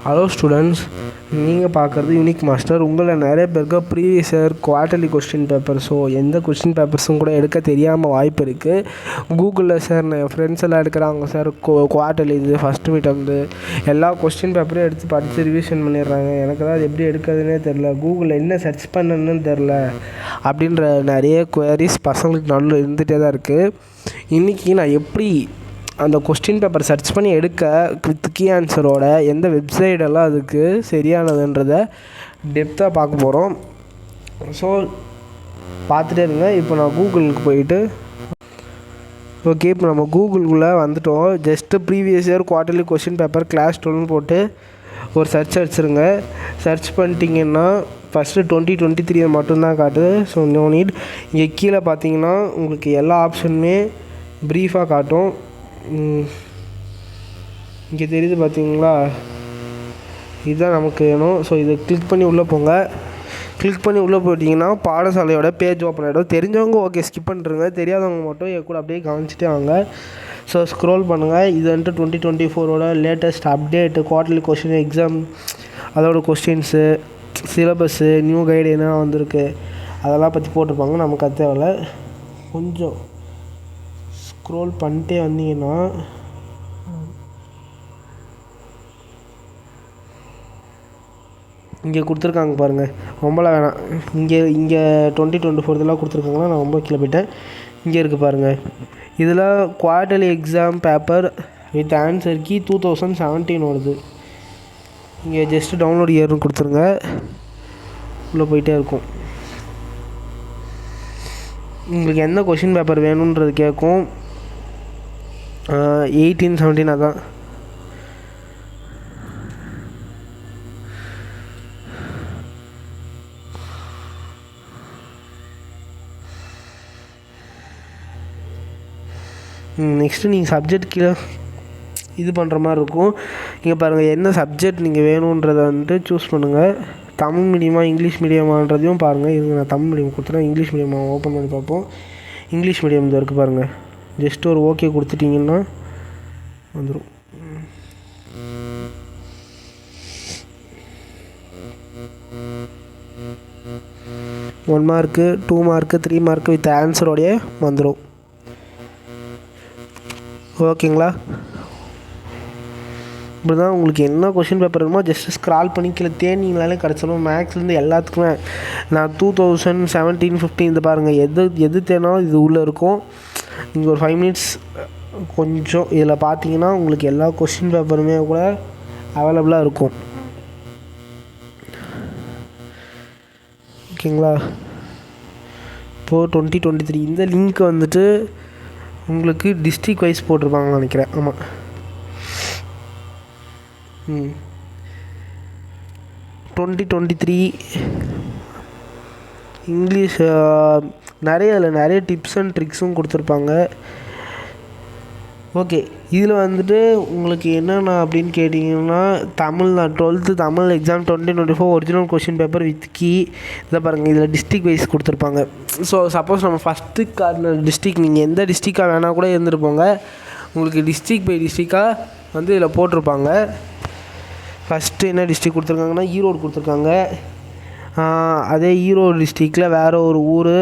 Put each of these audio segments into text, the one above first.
Hello students, நீங்கள் பார்க்குறது unique master. உங்களை நிறைய பேருக்கு previous year quarterly question paper, so எந்த கொஸ்டின் பேப்பர்ஸும் கூட எடுக்க தெரியாமல் வாய்ப்பு இருக்குது. கூகுளில் சார் என் ஃப்ரெண்ட்ஸ் எல்லாம் எடுக்கிறாங்க சார், குவார்ட்டர்லி இது ஃபஸ்ட்டு மீட் வந்து எல்லா கொஸ்டின் பேப்பரும் எடுத்து படித்து ரிவிஷன் பண்ணிடுறாங்க. எனக்கு தான் அது எப்படி எடுக்கிறதுனே தெரில, கூகுளில் என்ன சர்ச் பண்ணணுன்னு தெரில அப்படின்ற நிறைய குவரிஸ் பசங்களுக்கு நடுவில் இருந்துகிட்டே தான் இருக்குது. இன்றைக்கி நான் எப்படி அந்த கொஸ்டின் பேப்பர் சர்ச் பண்ணி எடுக்க வித் கீ ஆன்சரோட எந்த வெப்சைடெல்லாம் அதுக்கு சரியானதுன்றதை டெப்த்தாக பார்க்க போகிறோம். ஸோ பார்த்துட்டே இருங்க. இப்போ நான் கூகுளுக்கு போயிட்டு இப்போ நம்ம கூகுளுக்குள்ளே வந்துட்டோம். Just previous year quarterly question paper class 12 போட்டு ஒரு சர்ச் அடிச்சிருங்க. சர்ச் பண்ணிட்டீங்கன்னா ஃபஸ்ட்டு 2023 மட்டும்தான் காட்டுது. So no need. இங்கே கீழே பார்த்தீங்கன்னா உங்களுக்கு எல்லா ஆப்ஷனுமே ப்ரீஃபாக காட்டும். இங்கே தெரியுது பார்த்தீங்களா, இதுதான் நமக்கு வேணும். ஸோ இதை கிளிக் பண்ணி உள்ளே போங்க. கிளிக் பண்ணி உள்ளே போயிட்டிங்கன்னா பாடசாலையோட பேஜ் ஓப்பன் ஆகிடும். தெரிஞ்சவங்க ஓகே ஸ்கிப் பண்ணிருங்க, தெரியாதவங்க மட்டும் என் கூட அப்படியே கவனிச்சிட்டே வாங்க. ஸோ ஸ்க்ரோல் பண்ணுங்கள். இது வந்துட்டு 2024 latest update, quarterly question exam, அதோட கொஸ்டின்ஸு, சிலபஸ்ஸு, நியூ கைடு என்ன வந்திருக்கு அதெல்லாம் பற்றி போட்டிருப்பாங்க. நமக்கு அது தேவையில்ல. கொஞ்சம் ஸ்க்ரோல் பண்ணிட்டே வந்தீங்கன்னா இங்கே கொடுத்துருக்காங்க பாருங்கள். ரொம்பலாம் வேணாம். இங்கே 2024 கொடுத்துருக்காங்கன்னா நான் ரொம்ப கீழே போயிட்டேன். இங்கே இருக்குது பாருங்கள். இதில் quarterly exam paper with answer key 2017 வருது. இங்கே ஜஸ்ட்டு டவுன்லோட் இயர்னு கொடுத்துருங்க. உள்ளே போயிட்டே இருக்கும். உங்களுக்கு எந்த கொஷின் பேப்பர் வேணுன்றது கேட்கும். 1817 அதான். நெக்ஸ்ட்டு நீங்கள் சப்ஜெக்ட் கீழே இது பண்ணுற மாதிரி இருக்கும். இங்கே பாருங்கள், என்ன சப்ஜெக்ட் நீங்கள் வேணுன்றதை வந்துட்டு சூஸ் பண்ணுங்கள். தமிழ் மீடியமாக இங்கிலீஷ் மீடியமான்றதையும் பாருங்கள். இதுங்க நான் தமிழ் மீடியம் கொடுத்துட்டேன். இங்கிலீஷ் மீடியமாக ஓப்பன் பண்ணி பார்ப்போம். இங்கிலீஷ் மீடியம் இது இருக்குது பாருங்கள். ஜஸ்ட் ஒரு ஓகே கொடுத்துட்டிங்கன்னா வந்துடும். One mark, 2 mark, 3 mark with ஆன்சரோடைய வந்துடும். ஓகேங்களா? இப்படி தான் உங்களுக்கு என்ன கொஷின் பேப்பர் வேணுமோ ஜஸ்ட்டு ஸ்க்ரால் பண்ணி கீழே தேனிங்களாலே கிடச்சிடும். மேக்ஸ்லேருந்து எல்லாத்துக்குமே நான் 2017, 15 இது பாருங்கள், எது தேனாலும் இது உள்ளே இருக்கும். நீங்கள் ஒரு 5 மினிட்ஸ் கொஞ்சம் இதில் பார்த்தீங்கன்னா உங்களுக்கு எல்லா கொஷின் பேப்பருமே கூட அவைலபிளாக இருக்கும். ஓகேங்களா? இப்போது 2023 இந்த லிங்க் வந்துட்டு உங்களுக்கு டிஸ்ட்ரிக் வைஸ் போட்டிருப்பாங்கன்னு நினைக்கிறேன். ஆமாம். 2023 இங்கிலீஷ் நிறைய டிப்ஸ் அண்ட் ட்ரிக்ஸும் கொடுத்துருப்பாங்க. ஓகே, இதில் வந்துட்டு உங்களுக்கு என்னென்ன அப்படின்னு கேட்டிங்கன்னா Tamil 12th Tamil exam 2024 original question paper with key இதை பாருங்கள். இதில் டிஸ்ட்ரிக் வைஸ் கொடுத்துருப்பாங்க. ஸோ சப்போஸ் நம்ம ஃபஸ்ட்டு கார்டில் டிஸ்ட்ரிக் நீங்கள் எந்த டிஸ்ட்ரிக்காக வேணால் கூட இருந்துட்டு போங்க, உங்களுக்கு டிஸ்ட்ரிக் பை டிஸ்ட்ரிக்காக வந்து இதில் போட்டிருப்பாங்க. ஃபஸ்ட்டு என்ன டிஸ்ட்ரிக் கொடுத்துருக்காங்கன்னா ஈரோடு கொடுத்துருக்காங்க. அதே ஈரோடு டிஸ்ட்ரிக்டில் வேறு ஒரு ஊர்,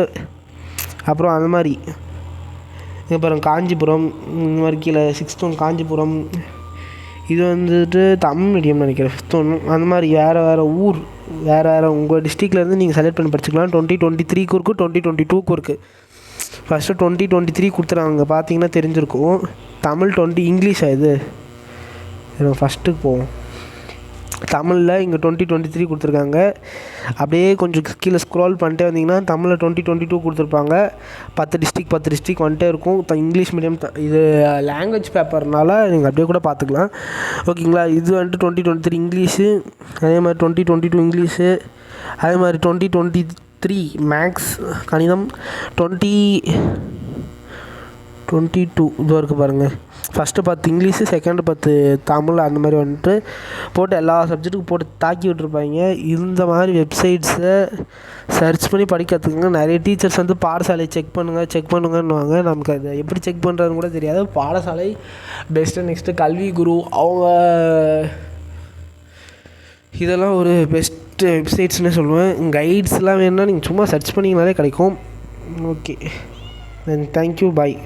அப்புறம் அந்த மாதிரி இங்கே பாருங்கள் காஞ்சிபுரம், இந்த மாதிரி கீழே 6th ஒன் காஞ்சிபுரம். இது வந்துட்டு தமிழ் மீடியம் நினைக்கிறேன். 5th ஒன் அந்த மாதிரி வேறு ஊர், வேறு உங்கள் டிஸ்ட்ரிக்ட்லேருந்து நீங்கள் செலக்ட் பண்ணி படிச்சுக்கலாம். 2023 இருக்குது, 2022 இருக்குது. ஃபஸ்ட்டு 2023 கொடுத்துறாங்க, பார்த்தீங்கன்னா தெரிஞ்சிருக்கும். தமிழ் 20 இங்கிலீஷா இது ஃபஸ்ட்டுக்கு போவோம். தமிழில் இங்கே 2023 கொடுத்துருக்காங்க. அப்படியே கொஞ்சம் கீழே ஸ்க்ரோல் பண்ணிட்டே வந்தீங்கன்னா தமிழில் 2022 கொடுத்துருப்பாங்க. 10 டிஸ்ட்ரிக் வந்துட்டே இருக்கும். இங்கிலீஷ் மீடியம் இது லாங்குவேஜ் பேப்பர்னால நீங்கள் அப்படியே கூட பார்த்துக்கலாம். ஓகேங்களா? இது வந்துட்டு 2023 இங்கிலீஷு, அதே மாதிரி 2022 இங்கிலீஷு, அதே மாதிரி 2023 மேக்ஸ் கணிதம், 2022 இதுவாக இருக்குது பாருங்கள். ஃபஸ்ட்டு 10 இங்கிலீஷு, செகண்டு 10 தமிழ், அந்த மாதிரி வந்துட்டு போட்டு எல்லா சப்ஜெக்ட்டுக்கும் போட்டு தாக்கி விட்டுருப்பாங்க. இந்த மாதிரி வெப்சைட்ஸை சர்ச் பண்ணி படிக்கிறதுக்குங்க நிறைய டீச்சர்ஸ் வந்து பாடசாலையை செக் பண்ணுங்கன்னுவாங்க. நமக்கு அதை எப்படி செக் பண்ணுறதுன்னு கூட தெரியாது. பாடசாலை பெஸ்ட்டு. நெக்ஸ்ட்டு கல்வி குரு அவங்க இதெல்லாம் ஒரு பெஸ்ட்டு வெப்சைட்ஸ்னு சொல்லுவேன். கைட்ஸ்லாம் வேணும்னா நீங்கள் சும்மா சர்ச் பண்ணிங்கனாலே கிடைக்கும். ஓகே, தென் தேங்க்யூ, பாய்.